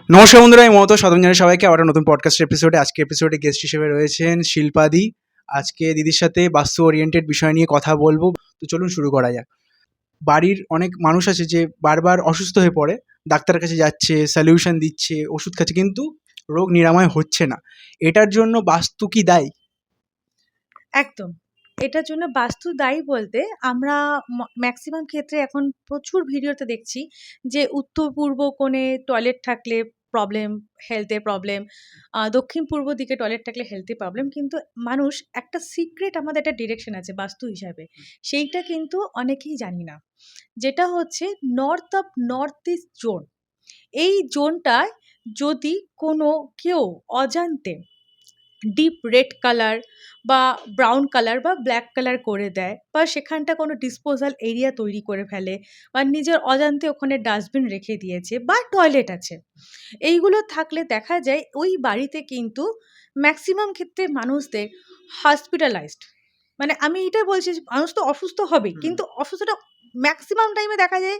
নমস্কার বন্ধুরা, আমি মমতা স্বাগত জানাই সবাইকে আবার একটা নতুন পডকাস্ট এপিসোডে। আজকে এপিসোডে গেস্ট হিসেবে রয়েছেন শিল্পাদি। আজকে দিদির সাথে বাস্তু ওরিয়েন্টেড বিষয় নিয়ে কথা বলবো। তো চলুন শুরু করা যাক। বাড়ির অনেক মানুষ আছে যে বারবার অসুস্থ হয়ে পড়ে, ডাক্তারের কাছে যাচ্ছে, সলিউশন দিচ্ছে, ওষুধ খাচ্ছে, কিন্তু রোগ নিরাময় হচ্ছে না। এটার জন্য বাস্তু কি দায়ী? একদম। এটার জন্য বাস্তু দায়ী বলতে আমরা ম্যাক্সিমাম ক্ষেত্রে এখন প্রচুর ভিডিওতে দেখছি যে উত্তর-পূর্ব কোণে টয়লেট থাকলে প্রবলেম, হেলথের প্রবলেম, দক্ষিণ-পূর্ব দিকে টয়লেট থাকলে হেলথের প্রবলেম। কিন্তু মানুষ একটা সিক্রেট আমাদের একটা ডিরেকশন আছে বাস্তু হিসাবে। সেইটা কিন্তু অনেকেই জানি না। যেটা হচ্ছে north of north east zone. এই জোনটায় যদি কোনো কেউ অজান্তে ডিপ রেড কালার বা ব্রাউন কালার বা ব্ল্যাক কালার করে দেয়, বা সেখানটা কোনো ডিসপোজাল এরিয়া তৈরি করে ফেলে, বা নিজের অজান্তে ওখানে ডাস্টবিন রেখে দিয়েছে বা টয়লেট আছে, এইগুলো থাকলে দেখা যায় ওই বাড়িতে কিন্তু ম্যাক্সিমাম ক্ষেত্রে মানুষদের হসপিটালাইজড, মানে আমি এটাই বলছি যে মানুষ তো অসুস্থ হবেই, কিন্তু অসুস্থটা ম্যাক্সিমাম টাইমে দেখা যায়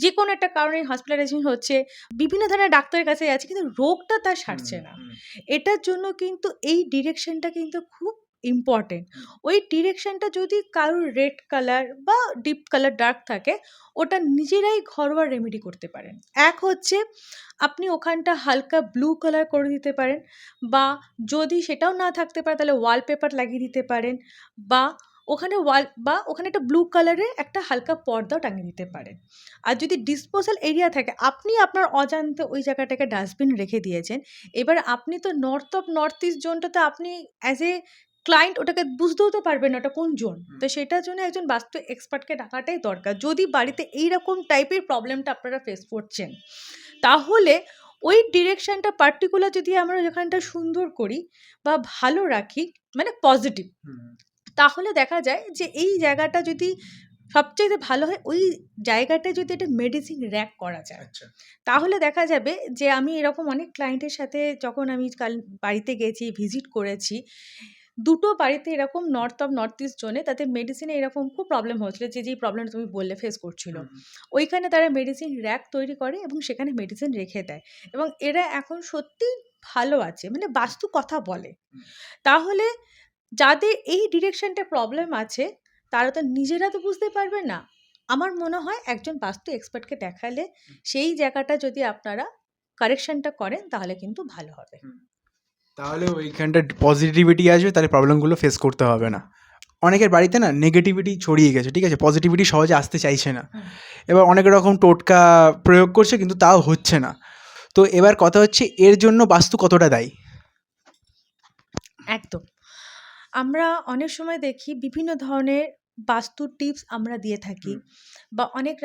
যে কোনো একটা কারণে হসপিটালাইজেশন হচ্ছে, বিভিন্ন ধরনের ডাক্তারের কাছে যাচ্ছে, কিন্তু রোগটা তার সারছে না। এটার জন্য কিন্তু এই ডিরেকশনটা কিন্তু খুব ইম্পর্টেন্ট। ওই ডিরেকশনটা যদি কারোর রেড কালার বা ডিপ কালার ডার্ক থাকে, ওটা নিজেরাই ঘরোয়া রেমেডি করতে পারেন। এক হচ্ছে আপনি ওখানটা হালকা ব্লু কালার করে দিতে পারেন, বা যদি সেটাও না থাকতে পারে তাহলে ওয়ালপেপার লাগিয়ে দিতে পারেন, বা ওখানে একটা ব্লু কালারের একটা হালকা পর্দাও টাঙিয়ে দিতে পারেন। আর যদি ডিসপোজাল এরিয়া থাকে, আপনি আপনার অজান্তে ওই জায়গাটাকে ডাস্টবিন রেখে দিয়েছেন, এবার আপনি তো নর্থ অফ নর্থ ইস্ট জোনটাতে আপনি অ্যাজ এ ক্লায়েন্ট ওটাকে বুঝতেও তো পারবেন না ওটা কোন জোন। তো সেটার জন্য একজন বাস্তু এক্সপার্টকে ডাকাটাই দরকার। যদি বাড়িতে এইরকম টাইপের প্রবলেমটা আপনারা ফেস করছেন, তাহলে ওই ডিরেকশনটা পার্টিকুলার যদি আমরা যেখানটা সুন্দর করি বা ভালো রাখি, মানে পজিটিভ, তাহলে দেখা যায় যে এই জায়গাটা যদি সবচাইতে ভালো হয়, ওই জায়গাটায় যদি একটা মেডিসিন র‍্যাক করা যায়, আচ্ছা, তাহলে দেখা যাবে যে আমি এরকম অনেক ক্লায়েন্টের সাথে যখন আমি বাড়িতে গেছি, ভিজিট করেছি, দুটো বাড়িতে এরকম নর্থ অফ নর্থ ইস্ট জোনে তাদের মেডিসিনে এরকম খুব প্রবলেম হচ্ছিল, যে যেই প্রবলেমটা তুমি বললে ফেস করছিল, ওইখানে তারা মেডিসিন র‍্যাক তৈরি করে এবং সেখানে মেডিসিন রেখে দেয়, এবং এরা এখন সত্যি ভালো আছে, মানে বাস্তু কথা বলে। তাহলে যাদের এই ডিরেকশনটা প্রবলেম আছে, তারা তো নিজেরা তো বুঝতে পারবে না। আমার মনে হয় একজন বাস্তু এক্সপার্টকে দেখালে সেই জায়গাটা যদি আপনারা কারেকশনটা করেন, তাহলে কিন্তু ভালো হবে। তাহলে ওইখানটা পজিটিভিটি আসবে, তাহলে প্রবলেমগুলো ফেস করতে হবে না। অনেকের বাড়িতে না নেগেটিভিটি ছড়িয়ে গেছে, ঠিক আছে, পজিটিভিটি সহজে আসতে চাইছে না। এবার অনেক রকম টোটকা প্রয়োগ করছে, কিন্তু তাও হচ্ছে না। তো এবার কথা হচ্ছে, এর জন্য বাস্তু কতটা দায়ী? একদম। আমরা অনেক সময় দেখি বিভিন্ন ধরনের বাস্তুর টিপস আমরা দিয়ে থাকি, বা অনেক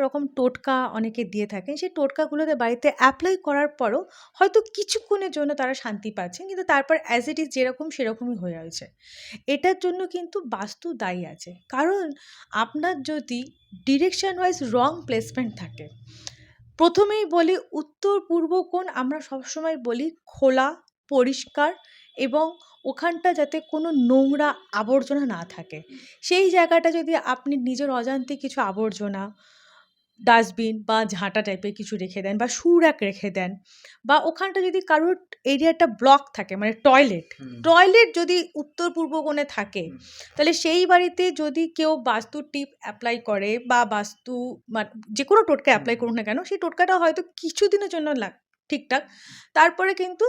রকম টোটকা অনেকে দিয়ে থাকেন। সেই টোটকাগুলোতে বাড়িতে অ্যাপ্লাই করার পরও হয়তো কিছুক্ষণের জন্য তারা শান্তি পাচ্ছেন, কিন্তু তারপর অ্যাজ ইট ইজ যেরকম সেরকমই হয়ে রয়েছে। এটার জন্য কিন্তু বাস্তু দায়ী আছে। কারণ আপনার যদি ডিরেকশন ওয়াইজ রং প্লেসমেন্ট থাকে, প্রথমেই বলি উত্তর পূর্ব কোণ আমরা সবসময় বলি খোলা, পরিষ্কার, এবং ওখানটা যাতে কোনো নোংরা আবর্জনা না থাকে। সেই জায়গাটা যদি আপনি নিজের অজান্তে কিছু আবর্জনা, ডাস্টবিন বা ঝাঁটা টাইপের কিছু রেখে দেন, বা শু র‍্যাক রেখে দেন, বা ওখানটা যদি কারোর এরিয়াটা ব্লক থাকে, মানে টয়লেট যদি উত্তর পূর্ব কোণে থাকে, তাহলে সেই বাড়িতে যদি কেউ বাস্তু টিপ অ্যাপ্লাই করে বা বাস্তু যে কোনো টোটকা অ্যাপ্লাই করুক না কেন, সেই টোটকাটা হয়তো কিছুদিনের জন্য ঠিকঠাক, তারপরে কিন্তু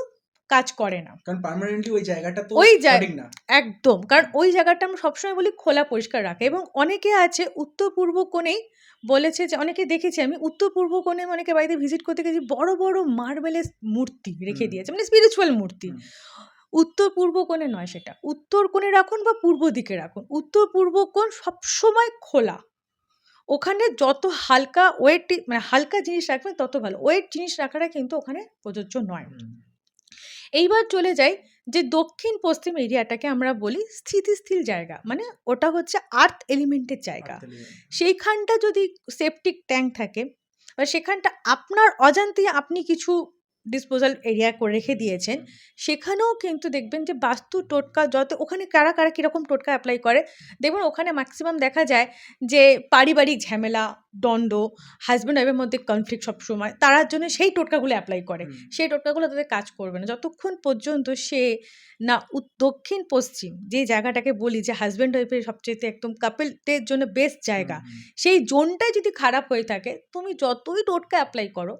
কাজ করে না। কারণ পার্মানেন্টলি ওই জায়গাটা তো ওই সঠিক না। একদম। কারণ ওই জায়গাটা আমরা সবসময় বলি খোলা পরিষ্কার রাখা, এবং অনেকে আছে উত্তর-পূর্ব কোণেই বলেছে, যে অনেকে দেখেছি আমি উত্তর-পূর্ব কোণে অনেকের বাড়িতে ভিজিট করতে গেছি, বড়, বড় মার্বেলের মূর্তি রেখে দিয়েছে, মানে স্পিরিচুয়াল মূর্তি। উত্তর-পূর্ব কোণে নয় সেটা। উত্তর কোণে রাখুন বা পূর্ব দিকে রাখুন। উত্তর-পূর্ব কোণ সবসময় খোলা। ওখানে যত হালকা মানে হালকা জিনিস রাখবেন তত ভালো। ওয়েট জিনিস রাখাটা কিন্তু ওখানে প্রযোজ্য নয়। এইবার চলে যাই যে দক্ষিণ পশ্চিম এরিয়াটাকে আমরা বলি স্থিতিশীল জায়গা, মানে ওটা হচ্ছে আর্থ এলিমেন্টের জায়গা। সেইখানটা যদি সেপটিক ট্যাঙ্ক থাকে, বা সেখানটা আপনার অজান্তেই আপনি কিছু ডিসপোজাল এরিয়া করে রেখে দিয়েছেন, সেখানেও কিন্তু দেখবেন যে বাস্তু টোটকা যত ওখানে কারা কারা কীরকম টোটকা অ্যাপ্লাই করে, দেখবেন ওখানে ম্যাক্সিমাম দেখা যায় যে পারিবারিক ঝামেলা, দ্বন্দ্ব, হাজব্যান্ড ওয়াইফের মধ্যে কনফ্লিক্ট সবসময়, তার জন্য সেই টোটকাগুলো অ্যাপ্লাই করে। সেই টোটকাগুলো তাদের কাজ করবে না যতক্ষণ পর্যন্ত সে না দক্ষিণ পশ্চিম যে জায়গাটাকে বলি যে হাজব্যান্ড ওয়াইফের সবচেয়ে একদম কাপলদের জন্য বেস্ট জায়গা, সেই জোনটাই যদি খারাপ হয়ে থাকে, তুমি যতই টোটকা অ্যাপ্লাই করো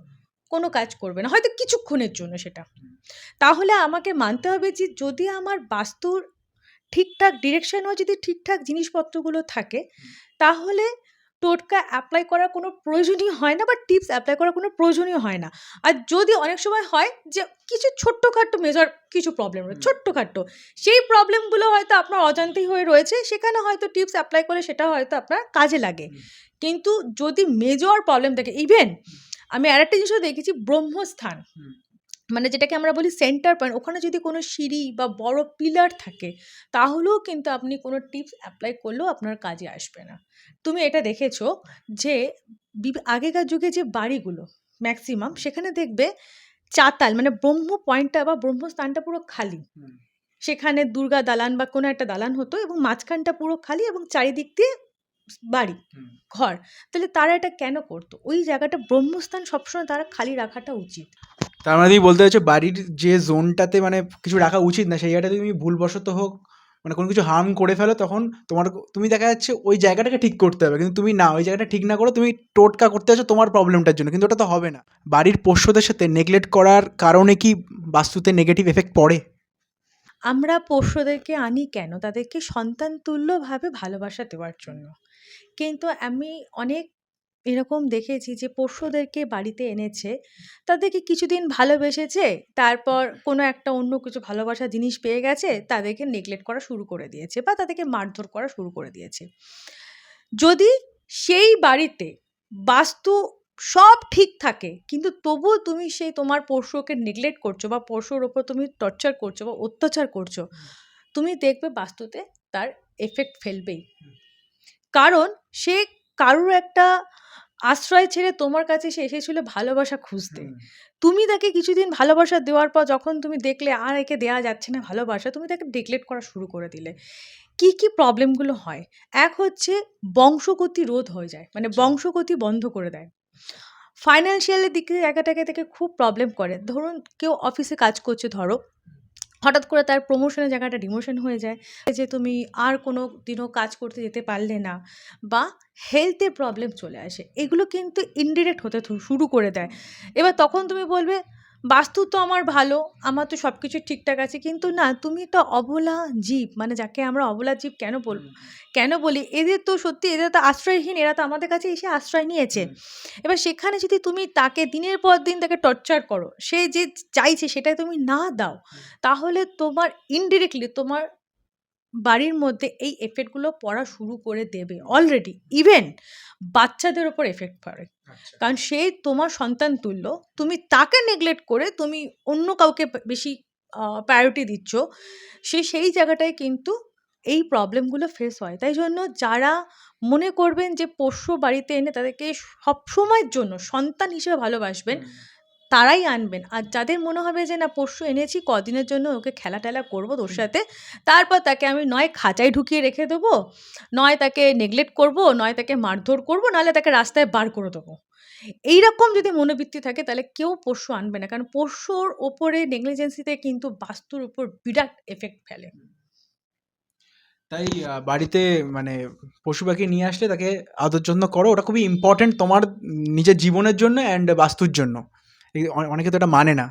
কোনো কাজ করবে না, হয়তো কিছুক্ষণের জন্য সেটা। তাহলে আমাকে মানতে হবে যে যদি আমার বাস্তুর ঠিকঠাক ডিরেকশনও যদি ঠিকঠাক জিনিসপত্রগুলো থাকে, তাহলে টোটকা অ্যাপ্লাই করার কোনো প্রয়োজনই হয় না বা টিপস অ্যাপ্লাই করার কোনো প্রয়োজনই হয় না। আর যদি অনেক সময় হয় যে কিছু ছোট্টখাট্টো মেজর কিছু প্রবলেম রয়েছে, ছোট্টখাট্টো সেই প্রবলেমগুলো হয়তো আপনার অজান্তেই হয়ে রয়েছে, সেখানে হয়তো টিপস অ্যাপ্লাই করে সেটা হয়তো আপনার কাজে লাগে। কিন্তু যদি মেজর প্রবলেম থাকে, ইভেন আমি আরেকটা জিনিসও দেখেছি, ব্রহ্মস্থান মানে যেটাকে আমরা বলি সেন্টার পয়েন্ট, ওখানে যদি কোনো সিঁড়ি বা বড় পিলার থাকে, তাহলেও কিন্তু আপনি কোনো টিপস অ্যাপ্লাই করলেও আপনার কাজে আসবে না। তুমি এটা দেখেছো যে আগেকার যুগে যে বাড়িগুলো ম্যাক্সিমাম সেখানে দেখবে চাতাল মানে ব্রহ্ম পয়েন্টটা বা ব্রহ্মস্থানটা পুরো খালি, সেখানে দুর্গা দালান বা কোনো একটা দালান হতো এবং মাঝখানটা পুরো খালি এবং চারিদিক দিয়ে বাড়ি ঘর। তাহলে তারা এটা কেন করতো? ওই জায়গাটা ব্রহ্মস্থান সবসময় তারা খালি রাখাটা উচিত। তার মানে তুমি বলতে চাইছো বাড়ির যে জোনটাতে মানে কিছু রাখা উচিত না, সেই জায়গাটাতে তুমি ভুলবশত হোক মানে কোনো কিছু হার্ম করে ফেলো, তখন তুমি দেখা যাচ্ছে ওই জায়গাটাকে ঠিক করতে হবে, কিন্তু তুমি না ওই জায়গাটা ঠিক না করে তুমি টোটকা করতে আছো তোমার প্রবলেমটার জন্য, কিন্তু ওটা তো হবে না। বাড়ির পোষ্যদের সাথে নেগলেক্ট করার কারণে কি বাস্তুতে নেগেটিভ এফেক্ট পড়ে? আমরা পোষ্যদেরকে আনি কেন? তাদেরকে সন্তান তুল্যভাবে ভালোবাসা দেওয়ার জন্য। কিন্তু আমি অনেক এরকম দেখেছি যে পোষ্যদেরকে বাড়িতে এনেছে, তাদেরকে কিছুদিন ভালোবেসেছে, তারপর কোনো একটা অন্য কিছু ভালোবাসার জিনিস পেয়ে গেছে, তাদেরকে নেগলেক্ট করা শুরু করে দিয়েছে বা তাদেরকে মারধর করা শুরু করে দিয়েছে। যদি সেই বাড়িতে বাস্তু সব ঠিক থাকে, কিন্তু তবুও তুমি সেই তোমার পোষ্যকে নেগলেক্ট করছো বা পোষ্যর ওপর তুমি টর্চার করছো বা অত্যাচার করছো, তুমি দেখবে বাস্তুতে তার এফেক্ট ফেলবেই। কারণ সে কারুর একটা আশ্রয় ছেড়ে তোমার কাছে সে এসেছিল ভালোবাসা খুঁজতে। তুমি তাকে কিছুদিন ভালোবাসা দেওয়ার পর যখন তুমি দেখলে আর একে দেওয়া যাচ্ছে না ভালোবাসা, তুমি তাকে নেগলেক্ট করা শুরু করে দিলে। কি প্রবলেমগুলো হয়? এক হচ্ছে বংশগতি রোধ হয়ে যায়, মানে বংশগতি বন্ধ করে দেয়। ফাইন্যান্সিয়াল দিক থেকে জায়গাটাকে থেকে খুব প্রবলেম করে। ধরুন কেউ অফিসে কাজ করছে, ধরো হঠাৎ করে তার প্রমোশনের জায়গাটা ডিমোশন হয়ে যায়, যে তুমি আর কোনো দিনও কাজ করতে যেতে পারলে না, বা হেলথের প্রবলেম চলে আসে, এগুলো কিন্তু ইনডিরেক্ট হতে শুরু করে দেয়। এবার তখন তুমি বলবে বাস্তু তো আমার ভালো, আমার তো সব কিছু ঠিকঠাক আছে, কিন্তু না, তুমি তো অবলা জীব, মানে যাকে আমরা অবলা জীব কেন বলি, এদের তো সত্যি এদের তো আশ্রয়হীন, এরা তো আমাদের কাছে এসে আশ্রয় নিয়েছে। এবার সেখানে যদি তুমি তাকে দিনের পর দিন তাকে টর্চার করো, সে যে চাইছে সেটা তুমি না দাও, তাহলে তোমার ইনডিরেক্টলি তোমার বাড়ির মধ্যে এই এফেক্টগুলো পড়া শুরু করে দেবে অলরেডি। ইভেন বাচ্চাদের ওপর এফেক্ট পড়ে, কারণ সে তোমার সন্তান তুল্য, তুমি তাকে নেগলেক্ট করে তুমি অন্য কাউকে বেশি প্রায়োরিটি দিচ্ছ, সেই জায়গাটায় কিন্তু এই প্রবলেমগুলো ফেস হয়। তাই জন্য যারা মনে করবেন যে পোষ্য বাড়িতে এনে তাদেরকে সবসময়ের জন্য সন্তান হিসেবে ভালোবাসবেন, তারাই আনবেন। আর যাদের মনে হবে যে না, পোষ্য এনেছি কদিনের জন্য, ওকে খেলা টেলা করবো তোর সাথে, তারপর তাকে আমি নয় খাঁচায় ঢুকিয়ে রেখে দেবো, নয় তাকে নেগলেক্ট করবো, নয় তাকে মারধর করবো, নাহলে তাকে রাস্তায় বার করে দেবো, এইরকম যদি মনোবৃত্তি থাকে, তাহলে কেউ পোষ্য আনবে না। কারণ পোষ্যর ওপরে নেগলিজেন্সিতে কিন্তু বাস্তুর উপর বিরাট এফেক্ট ফেলে। তাই বাড়িতে মানে পশু পাখি নিয়ে আসলে তাকে আদর যত্ন করো, ওটা খুবই ইম্পর্টেন্ট তোমার নিজের জীবনের জন্য অ্যান্ড বাস্তুর জন্য। অনেকে তো এটা মানে না।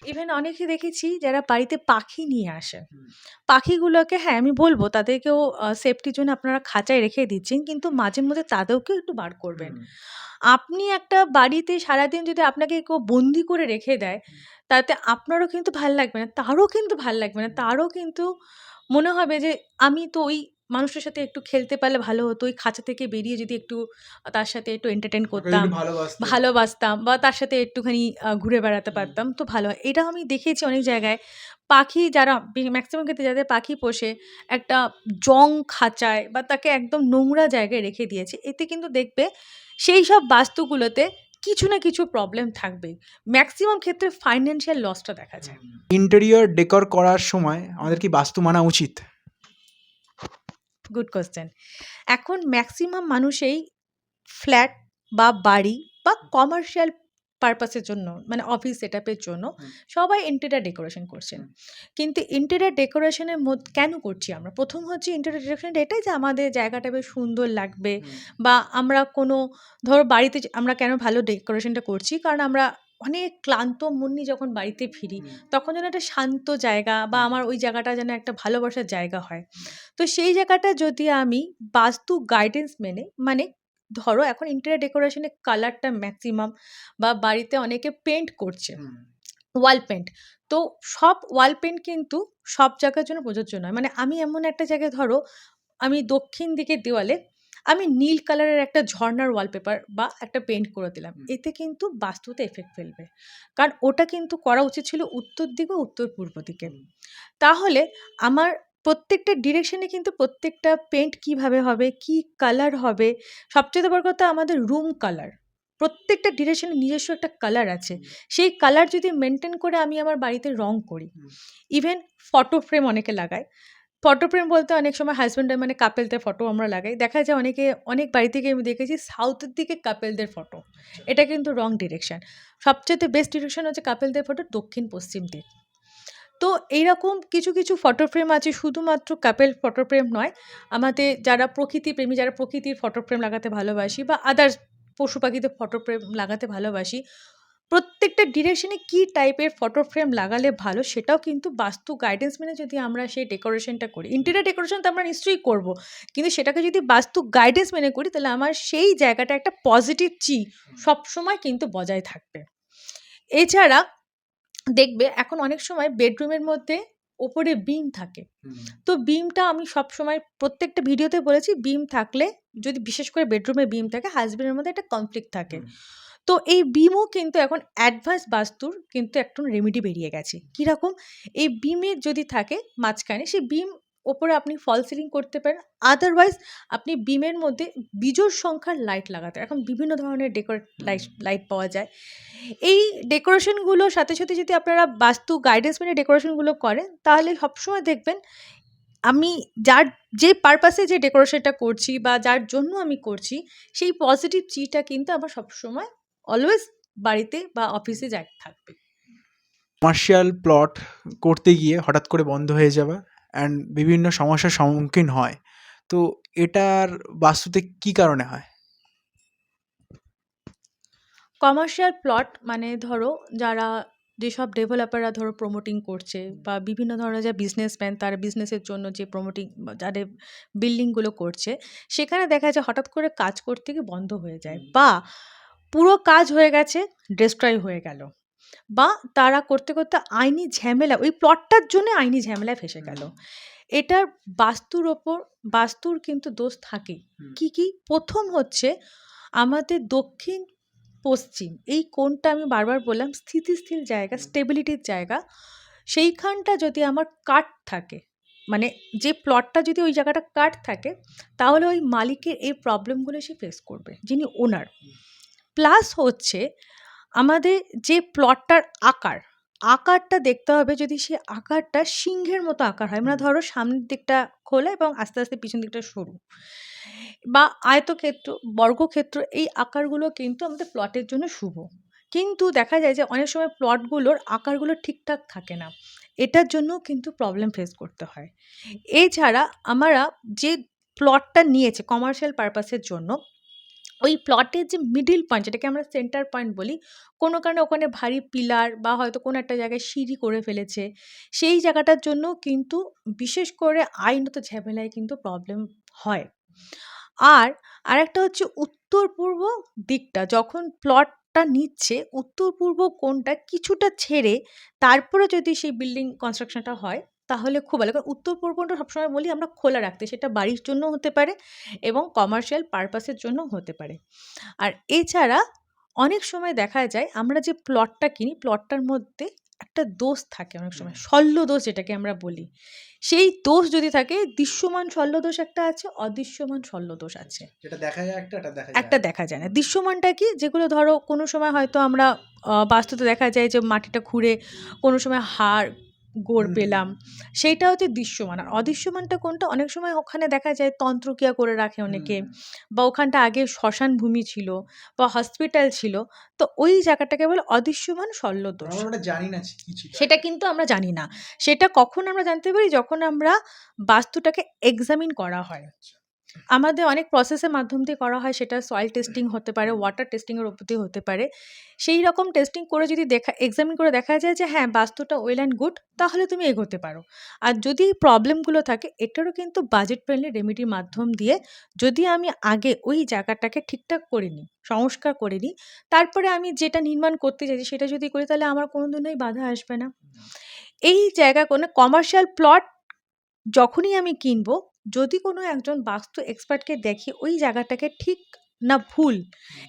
ইভেন অনেকে দেখেছি যারা বাড়িতে পাখি নিয়ে আসে, পাখিগুলোকে, হ্যাঁ আমি বলবো তাদেরকেও সেফটির জন্য আপনারা খাঁচায় রেখে দিচ্ছেন, কিন্তু মাঝে মধ্যে তাদেরকেও একটু বার করবেন। আপনি একটা বাড়িতে সারাদিন যদি আপনাকে কেউ বন্দি করে রেখে দেয়, তাতে আপনারও কিন্তু ভাল লাগবে না, তারও কিন্তু ভাল লাগবে না, তারও কিন্তু মনে হবে যে আমি তো ওই মানুষটার সাথে একটু খেলতে পারলে ভালো হতো, ওই খাঁচা থেকে বেরিয়ে যদি একটু তার সাথে একটু এন্টারটেন করতাম, ভালোবাসতাম, বা তার সাথে একটুখানি ঘুরে বেড়াতে পারতাম, তো ভালো হয়। এটা আমি দেখেছি অনেক জায়গায়। পাখি যারা ম্যাক্সিমাম ক্ষেত্রে যাদের পাখি পোষে, একটা জং খাঁচায় বা তাকে একদম নোংরা জায়গায় রেখে দিয়েছে, এতে কিন্তু দেখবে সেই সব বাস্তুগুলোতে কিছু না কিছু প্রবলেম থাকবেই। ম্যাক্সিমাম ক্ষেত্রে ফাইন্যান্সিয়াল লসটা দেখা যায়। ইন্টেরিয়র ডেকর করার সময় আমাদের কি বাস্তু মানা উচিত? Good question. এখন ম্যাক্সিমাম মানুষই ফ্ল্যাট বা বাড়ি বা কমার্শিয়াল পারপাসের জন্য, মানে অফিস সেটআপের জন্য সবাই ইন্টেরিয়র ডেকোরেশন করছেন। কিন্তু ইন্টেরিয়র ডেকোরেশনের কেন করছি আমরা? প্রথম হচ্ছে ইন্টেরিয়র ডেকোরেশনটা এটাই যে আমাদের জায়গাটা বেশ সুন্দর লাগবে, বা আমরা কোনো ধরো বাড়িতে আমরা কেন ভালো ডেকোরেশনটা করছি? কারণ আমরা অনেক ক্লান্ত মন নিয়ে যখন বাড়িতে ফিরি, তখন যেন একটা শান্ত জায়গা বা আমার ওই জায়গাটা যেন একটা ভালোবাসার জায়গা হয়। তো সেই জায়গাটা যদি আমি বাস্তু গাইডেন্স মেনে, মানে ধরো এখন ইন্টেরিয়র ডেকোরেশনের কালারটা ম্যাক্সিমাম, বা বাড়িতে অনেকে পেন্ট করছে, ওয়াল পেন্ট। তো সব ওয়াল পেন্ট কিন্তু সব জায়গার জন্য প্রযোজ্য নয়। মানে আমি এমন একটা জায়গায় ধরো আমি দক্ষিণ দিকের দেওয়ালে আমি নীল কালারের একটা ঝর্ণার ওয়ালপেপার বা একটা পেন্ট করে দিলাম, এতে কিন্তু বাস্তুতে এফেক্ট ফেলবে। কারণ ওটা কিন্তু করা উচিত ছিল উত্তর দিকে, উত্তর পূর্ব দিকে। তাহলে আমার প্রত্যেকটা ডিরেকশনে কিন্তু প্রত্যেকটা পেন্ট কিভাবে হবে, কি কালার হবে, সবচেয়ে বড় কথা আমাদের রুম কালার। প্রত্যেকটা ডিরেকশনে নিজস্ব একটা কালার আছে। সেই কালার যদি মেনটেন করে আমি আমার বাড়িতে রং করি, ইভেন ফটো ফ্রেম অনেকে লাগায়। ফটো ফ্রেম বলতে অনেক সময় হাসব্যান্ড মানে কাপেলদের ফটো আমরা লাগাই। দেখা যায় অনেক বাড়িতে গিয়ে আমি দেখেছি সাউথের দিকে কাপেলদের ফটো। এটা কিন্তু রং ডিরেকশন। সবচাইতে বেস্ট ডিরেকশন হচ্ছে কাপেলদের ফটো দক্ষিণ পশ্চিম দিক। তো এইরকম কিছু, কিছু ফটো ফ্রেম আছে, শুধুমাত্র কাপেল ফটো ফ্রেম নয়। আমাদের যারা প্রকৃতিপ্রেমী, যারা প্রকৃতির ফটো ফ্রেম লাগাতে ভালোবাসি, বা আদার্স পশু পাখিদের ফটো ফ্রেম লাগাতে ভালোবাসি, প্রত্যেকটা ডিরেকশনে কী টাইপের ফটো ফ্রেম লাগালে ভালো সেটাও কিন্তু বাস্তু গাইডেন্স মেনে যদি আমরা সেই ডেকোরেশনটা করি, ইন্টেরিয়র ডেকোরেশন তো আমরা নিশ্চয়ই করব, কিন্তু সেটাকে যদি বাস্তু গাইডেন্স মেনে করি, তাহলে আমার সেই জায়গাটা একটা পজিটিভ সবসময় কিন্তু বজায় থাকবে। এছাড়া দেখবে এখন অনেক সময় বেডরুমের মধ্যে ওপরে বিম থাকে। তো বিমটা আমি সবসময় প্রত্যেকটা ভিডিওতে বলেছি, বিম থাকলে, যদি বিশেষ করে বেডরুমে বিম থাকে, হাসব্যান্ডের মধ্যে একটা কনফ্লিক্ট থাকে। তো এই বিমও কিন্তু এখন অ্যাডভান্স বাস্তুর কিন্তু একটা রেমেডি বেরিয়ে গেছে। কীরকম? এই বিমের যদি থাকে মাঝখানে, সেই বিম ওপরে আপনি ফল সিলিং করতে পারেন। আদারওয়াইজ আপনি বিমের মধ্যে বিজোড় সংখ্যার লাইট লাগাতে, এখন বিভিন্ন ধরনের লাইট পাওয়া যায়। এই ডেকোরেশনগুলোর সাথে, সাথে যদি আপনারা বাস্তু গাইডেন্স মেনে ডেকোরেশনগুলো করেন, তাহলে সবসময় দেখবেন আমি যে পারপাসে যে ডেকোরেশনটা করছি বা যার জন্য আমি করছি, সেই পজিটিভ চিটা কিন্তু আমার সবসময় অলওয়েজ বাড়িতে বা অফিসে থাকবে। কমার্শিয়াল প্লট করতে গিয়ে হঠাৎ করে বন্ধ হয়ে যাওয়া অ্যান্ড বিভিন্ন সমস্যার সম্মুখীন হয়, তো এটার বাস্তুতে কি কারণে হয়? কমার্শিয়াল প্লট মানে ধরো যারা, যেসব ডেভেলপাররা ধরো প্রমোটিং করছে, বা বিভিন্ন ধরনের যে বিজনেসম্যান তারা বিজনেসের জন্য যে প্রমোটিং যাদের বিল্ডিংগুলো করছে, সেখানে দেখা যায় হঠাৎ করে কাজ করতে গিয়ে বন্ধ হয়ে যায়, বা পুরো কাজ হয়ে গেছে ডিস্ট্রয় হয়ে গেল, বা তারা করতে করতে আইনি ঝামেলা, ওই প্লটটার জন্য আইনি ঝামেলায় ফেসে গেল। এটার বাস্তুর কিন্তু দোষ থাকে। কি কি? প্রথম হচ্ছে আমাদের দক্ষিণ পশ্চিম এই কোণটা, আমি বারবার বললাম স্থিতিশীল জায়গা, স্টেবিলিটির জায়গা। সেইখানটা যদি আমার কাট থাকে, মানে যে প্লটটা যদি ওই জায়গাটা কাট থাকে, তাহলে ওই মালিকের এই প্রবলেমগুলো সে ফেস করবে, যিনি ওনার। প্লাস হচ্ছে আমাদের যে প্লটটার আকারটা দেখতে হবে, যদি সে আকারটা সিংহের মতো আকার হয়, মানে ধরো সামনের দিকটা খোলা এবং আস্তে আস্তে পিছন দিকটা সরু, বা আয়তক্ষেত্র, বর্গক্ষেত্র, এই আকারগুলো কিন্তু আমাদের প্লটের জন্য শুভ। কিন্তু দেখা যায় যে অনেক সময় প্লটগুলোর আকারগুলো ঠিকঠাক থাকে না, এটার জন্য কিন্তু প্রবলেম ফেস করতে হয়। এছাড়া আমরা যে প্লটটা নিয়েছে কমার্শিয়াল পারপাসের জন্য, ওই প্লটের যে মিডল পয়েন্ট, যেটাকে আমরা সেন্টার পয়েন্ট বলি, কোনো কারণে ওখানে ভারী পিলার বা হয়তো কোনো একটা জায়গায় সিঁড়ি করে ফেলেছে, সেই জায়গাটার জন্য কিন্তু বিশেষ করে আইনত ঝামেলায় কিন্তু প্রবলেম হয়। আর আরেকটা হচ্ছে উত্তর পূর্ব দিকটা, যখন প্লটটা নিচ্ছে উত্তর পূর্ব কোণটা কিছুটা ছেড়ে তারপরে যদি সেই বিল্ডিং কনস্ট্রাকশনটা হয়, তাহলে খুব ভালো। কারণ উত্তর পূর্বটা সবসময় বলি আমরা খোলা রাখতে, সেটা বাড়ির জন্য হতে পারে এবং কমার্শিয়াল পারপাসের জন্য হতে পারে। আর এছাড়া অনেক সময় দেখা যায় আমরা যে প্লটটা কিনি, প্লটটার মধ্যে একটা দোষ থাকে অনেক সময়, শল্য দোষ যেটাকে আমরা বলি। সেই দোষ যদি থাকে, দৃশ্যমান শল্য দোষ একটা আছে, অদৃশ্যমান শল্য দোষ আছে। যেটা দেখা যায় একটা, এটা দেখা যায় একটা দেখা যায় না। দৃশ্যমানটা কি? যেগুলো ধরো কোনো সময় হয়তো আমরা বাস্তুতে দেখা যায় যে মাটিটা খুঁড়ে কোনো সময় হাড়, গোড় হুম, পেলাম, সেইটা হচ্ছে দৃশ্যমান। আর অদৃশ্যমানটা কোনটা? অনেক সময় ওখানে দেখা যায় তন্ত্রক্রিয়া করে রাখে অনেকে, বা ওখানটা আগে শ্মশান ভূমি ছিল বা হসপিটাল ছিল। তো ওই জায়গাটাকে বলে অদৃশ্যমান শল্যদোষ। আমরা ওটা জানি না কি ছিল। সেটা কিন্তু আমরা জানি না। সেটা কখন আমরা জানতে পারি? যখন আমরা বাস্তুটাকে এক্সামিন করা হয়। আমাদের অনেক প্রসেসের মাধ্যম দিয়ে করা হয়, সেটা সয়েল টেস্টিং হতে পারে, ওয়াটার টেস্টিং এর উপর দিয়ে হতে পারে। সেই রকম টেস্টিং করে যদি এক্সামিন করে দেখা যায় যে হ্যাঁ, বাস্তুটা ওয়েল অ্যান্ড গুড, তাহলে তুমি এগোতে পারো। আর যদি প্রবলেমগুলো থাকে, এটারও কিন্তু বাজেট ফ্রেন্ডলি রেমেডির মাধ্যম দিয়ে যদি আমি আগে ওই জায়গাটাকে ঠিকঠাক করে নিই, সংস্কার করে নিই, তারপরে আমি যেটা নির্মাণ করতে চাইছি সেটা যদি করি, তাহলে আমার কোনোদিনই বাধা আসবে না। এই জায়গা কোনো কমার্শিয়াল প্লট যখনই আমি কিনবো, যদি কোনো একজন বাস্তু এক্সপার্টকে দেখি ওই জায়গাটাকে ঠিক না ভুল।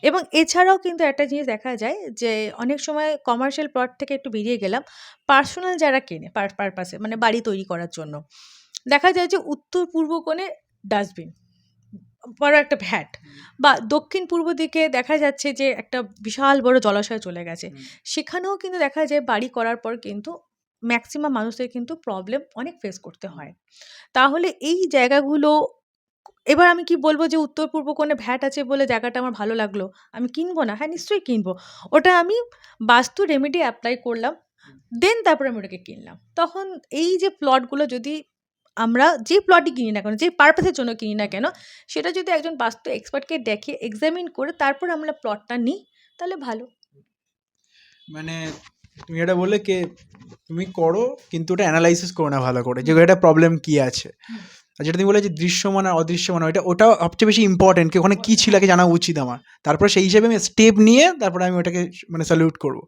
এবং এছাড়াও কিন্তু একটা জিনিস দেখা যায় যে অনেক সময় কমার্শিয়াল প্লট থেকে একটু বেরিয়ে গেলাম, পার্সোনাল যারা কেনে পারপাসে, মানে বাড়ি তৈরি করার জন্য, দেখা যায় যে উত্তর পূর্ব কোণে ডাস্টবিন, বড় একটা ভ্যাট, বা দক্ষিণ পূর্ব দিকে দেখা যাচ্ছে যে একটা বিশাল বড় জলাশয় চলে গেছে। সেখানেও কিন্তু দেখা যায় বাড়ি করার পর কিন্তু ম্যাক্সিমাম মানুষের কিন্তু প্রবলেম অনেক ফেস করতে হয়। তাহলে এই জায়গাগুলো, এবার আমি কি বলব যে উত্তর পূর্ব কোণে ভ্যাট আছে বলে জায়গাটা আমার ভালো লাগলো, আমি কিনবো না? হ্যাঁ, নিশ্চয়ই কিনবো। ওটা আমি বাস্তু রেমেডি এপ্লাই করলাম, দেন তারপরে আমি ওটাকে কিনলাম। তখন এই যে প্লটগুলো যদি আমরা যে প্লটই কিনি না কেন, যে পারপাসের জন্য কিনি না কেন, সেটা যদি একজন বাস্তু এক্সপার্টকে দেখে এক্সামিন করে তারপর আমরা প্লটটা নিই, তাহলে ভালো। মানে তুমি এটা বললে কি তুমি করো, কিন্তু ওটা অ্যানালাইসিস করো না ভালো করে, যে এটা প্রবলেম কি আছে। আর যেটা তুমি বলে যে দৃশ্যমান আর অদৃশ্যমান, ওটা সবচেয়ে বেশি ইম্পর্টেন্ট, কি ওখানে কী ছিল আগে জানা উচিত আমার, তারপর সেই হিসেবে আমি স্টেপ নিয়ে তারপরে আমি ওটাকে মানে স্যালিউট করবো।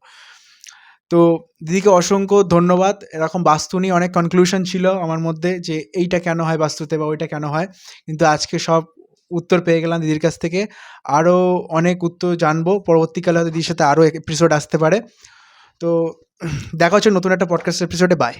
তো দিদিকে অসংখ্য ধন্যবাদ। এরকম বাস্তু নিয়ে অনেক কনক্লুশন ছিল আমার মধ্যে, যে এইটা কেন হয় বাস্তুতে বা ওইটা কেন হয়, কিন্তু আজকে সব উত্তর পেয়ে গেলাম দিদির কাছ থেকে। আরও অনেক উত্তর জানবো পরবর্তীকালে, হয়তো দিদির সাথে আরও এপিসোড আসতে পারে। তো দেখা হচ্ছে নতুন একটা পডকাস্ট এপিসোডে। বাই।